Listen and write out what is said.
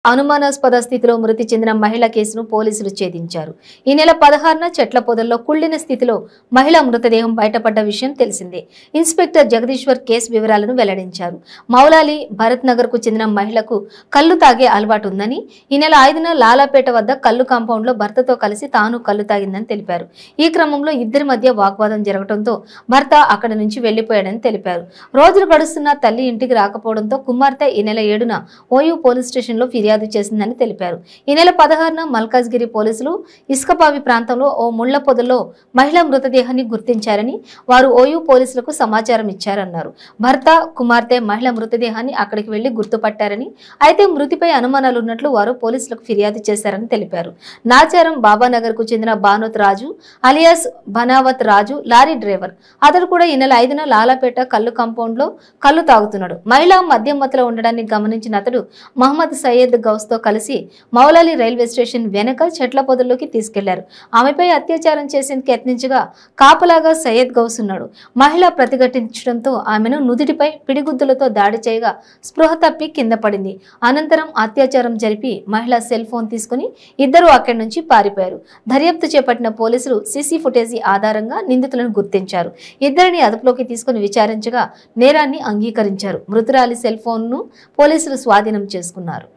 అనుమానాస్పద స్థితిలో మృతి చెందిన మహిళ కేసును పోలీసులు ఛేదించారు. ఈ నెల 16న చెట్ల పొదల్లో కుళ్లిన స్థితిలో మహిళ మృతదేహం బయటపడ్డ విషయం తెలిసిందే. ఇన్స్పెక్టర్ జగదీశ్వర్ కేసు వివరాలను వెల్లడించారు. మౌలాలి భరత్ నగర్ కు చెందిన మహిళకు కల్లు తాగే అలవాటు ఉందని, ఈ నెల 5న లాలాపేట వద్ద కల్లు కాంపౌండ్ లో భర్తతో కలిసి తాను కల్లు తాగిందని తెలిపారు. ఈ క్రమంలో ఇద్దరి మధ్య వాగ్వాదం జరగడంతో భర్త అక్కడి నుంచి వెళ్లిపోయాడని తెలిపారు. రోజులు గడుస్తున్నా తల్లి ఇంటికి రాకపోవడంతో కుమార్తె ఈ నెల 7న ఓయూ పోలీస్ స్టేషన్ లో ఫిర్యాదు చేసిందని తెలిపారు. ఈ నెల 16న మల్కాజ్గిరి పోలీసులు ఇసుకపావి ప్రాంతంలో ఓ ముళ్ల పొదల్లో మహిళా మృతదేహాన్ని గుర్తించారని, వారు ఓయూ పోలీసులకు సమాచారం ఇచ్చారన్నారు. భర్త, కుమార్తె మహిళ మృతదేహాన్ని అక్కడికి వెళ్లి గుర్తుపట్టారని, అయితే మృతిపై అనుమానాలున్నట్లు వారు పోలీసులకు ఫిర్యాదు చేశారని తెలిపారు. నాచారం బాబానగర్ కు చెందిన బానోత్ రాజు అలియాస్ బనావత్ రాజు లారీ డ్రైవర్. అతడు కూడా ఈ నెల 5న లాలాపేట కల్లు కాంపౌండ్ లో కల్లు తాగుతున్నాడు. మహిళ మద్యం మత్తులో ఉండడాన్ని గమనించిన అతడు మహమ్మద్ సయ్యద్ గౌస్ తో కలిసి మౌలాలి రైల్వే స్టేషన్ వెనక చెట్ల పొదల్లోకి తీసుకెళ్లారు. ఆమెపై అత్యాచారం చేసేందుకు యత్నించగా కాపలాగా సయ్యద్ గౌస్ ఉన్నాడు. మహిళ ప్రతిఘటించడంతో ఆమెను నుదుటిపై పిడిగుద్దులతో దాడి చేయగా స్పృహ తప్పి కింద పడింది. అనంతరం అత్యాచారం జరిపి మహిళ సెల్ ఫోన్ తీసుకుని ఇద్దరు అక్కడి నుంచి పారిపోయారు. దర్యాప్తు చేపట్టిన పోలీసులు సీసీ ఫుటేజీ ఆధారంగా నిందితులను గుర్తించారు. ఇద్దరిని అదుపులోకి తీసుకుని విచారించగా నేరాన్ని అంగీకరించారు. మృతురాలి సెల్ ఫోన్ ను పోలీసులు స్వాధీనం చేసుకున్నారు.